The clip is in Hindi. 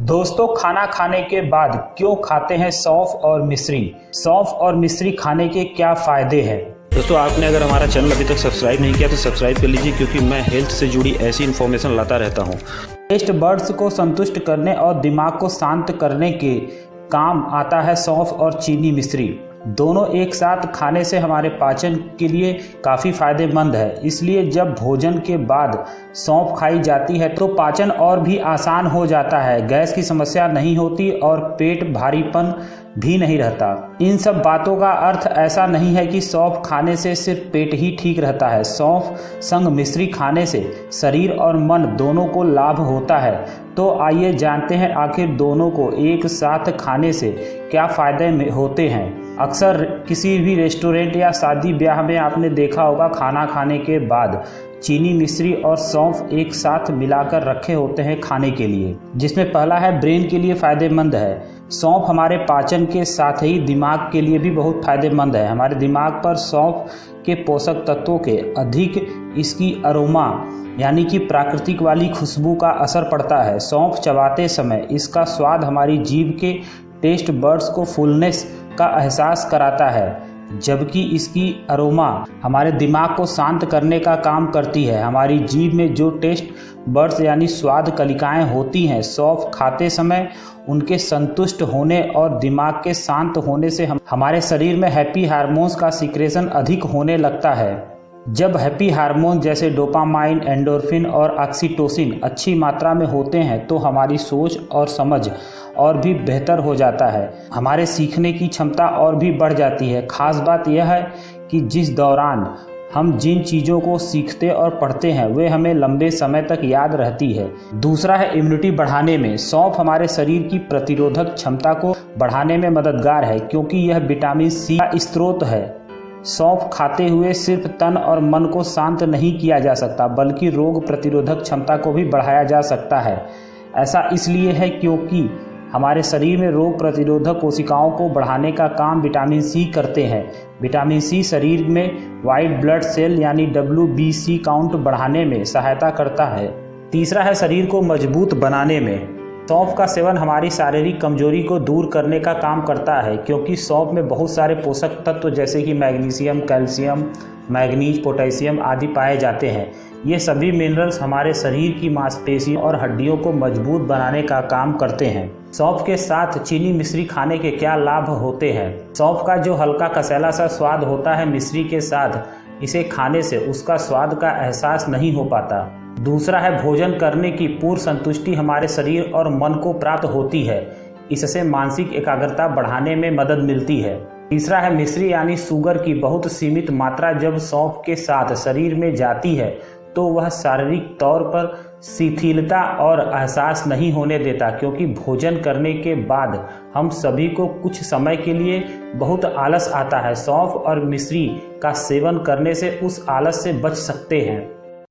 दोस्तों, खाना खाने के बाद क्यों खाते हैं सौंफ और मिश्री? सौंफ और मिश्री खाने के क्या फायदे हैं? दोस्तों, आपने अगर हमारा चैनल अभी तक सब्सक्राइब नहीं किया तो सब्सक्राइब कर लीजिए, क्योंकि मैं हेल्थ से जुड़ी ऐसी इन्फॉर्मेशन लाता रहता हूँ। टेस्ट बड्स को संतुष्ट करने और दिमाग को शांत करने के काम आता है सौंफ और चीनी मिश्री। दोनों एक साथ खाने से हमारे पाचन के लिए काफ़ी फायदेमंद है। इसलिए जब भोजन के बाद सौंफ खाई जाती है तो पाचन और भी आसान हो जाता है, गैस की समस्या नहीं होती और पेट भारीपन भी नहीं रहता। इन सब बातों का अर्थ ऐसा नहीं है कि सौंफ खाने से सिर्फ पेट ही ठीक रहता है। सौंफ संग मिश्री खाने से शरीर और मन दोनों को लाभ होता है। तो आइए जानते हैं आखिर दोनों को एक साथ खाने से क्या फायदे होते हैं। अक्सर किसी भी रेस्टोरेंट या शादी ब्याह में आपने देखा होगा, खाना खाने के बाद चीनी मिश्री और सौंफ एक साथ मिलाकर रखे होते हैं खाने के लिए, जिसमें पहला है ब्रेन के लिए फ़ायदेमंद है। सौंफ हमारे पाचन के साथ ही दिमाग के लिए भी बहुत फायदेमंद है। हमारे दिमाग पर सौंफ के पोषक तत्वों के अधिक इसकी अरोमा यानी कि प्राकृतिक वाली खुशबू का असर पड़ता है। सौंफ चबाते समय इसका स्वाद हमारी जीभ के टेस्ट बड्स को फुलनेस का एहसास कराता है, जबकि इसकी अरोमा हमारे दिमाग को शांत करने का काम करती है। हमारी जीभ में जो टेस्ट बड्स यानी स्वाद कलिकाएं होती हैं, सौंफ खाते समय उनके संतुष्ट होने और दिमाग के शांत होने से हमारे शरीर में हैप्पी हार्मोन्स का सीक्रेशन अधिक होने लगता है। जब हैप्पी हार्मोन जैसे डोपामाइन, एंडोर्फिन और ऑक्सीटोसिन अच्छी मात्रा में होते हैं तो हमारी सोच और समझ और भी बेहतर हो जाता है। हमारे सीखने की क्षमता और भी बढ़ जाती है। खास बात यह है कि जिस दौरान हम जिन चीज़ों को सीखते और पढ़ते हैं वे हमें लंबे समय तक याद रहती है। दूसरा है इम्यूनिटी बढ़ाने में। सौंफ हमारे शरीर की प्रतिरोधक क्षमता को बढ़ाने में मददगार है, क्योंकि यह विटामिन सी का स्रोत है। सौंफ खाते हुए सिर्फ तन और मन को शांत नहीं किया जा सकता, बल्कि रोग प्रतिरोधक क्षमता को भी बढ़ाया जा सकता है। ऐसा इसलिए है क्योंकि हमारे शरीर में रोग प्रतिरोधक कोशिकाओं को बढ़ाने का काम विटामिन सी करते हैं। विटामिन सी शरीर में वाइट ब्लड सेल यानी WBC काउंट बढ़ाने में सहायता करता है। तीसरा है शरीर को मजबूत बनाने में। सौंफ का सेवन हमारी शारीरिक कमजोरी को दूर करने का काम करता है, क्योंकि सौंफ में बहुत सारे पोषक तत्व जैसे कि मैग्नीशियम, कैल्शियम, मैग्नीज, पोटेशियम आदि पाए जाते हैं। ये सभी मिनरल्स हमारे शरीर की मांसपेशियों और हड्डियों को मजबूत बनाने का काम करते हैं। सौंफ के साथ चीनी मिश्री खाने के क्या लाभ होते हैं? सौंफ का जो हल्का कसैला सा स्वाद होता है, मिश्री के साथ इसे खाने से उसका स्वाद का एहसास नहीं हो पाता। दूसरा है भोजन करने की पूर्ण संतुष्टि हमारे शरीर और मन को प्राप्त होती है। इससे मानसिक एकाग्रता बढ़ाने में मदद मिलती है। तीसरा है मिश्री यानी शुगर की बहुत सीमित मात्रा जब सौंफ के साथ शरीर में जाती है तो वह शारीरिक तौर पर शिथिलता और एहसास नहीं होने देता, क्योंकि भोजन करने के बाद हम सभी को कुछ समय के लिए बहुत आलस आता है। सौंफ और मिश्री का सेवन करने से उस आलस से बच सकते हैं।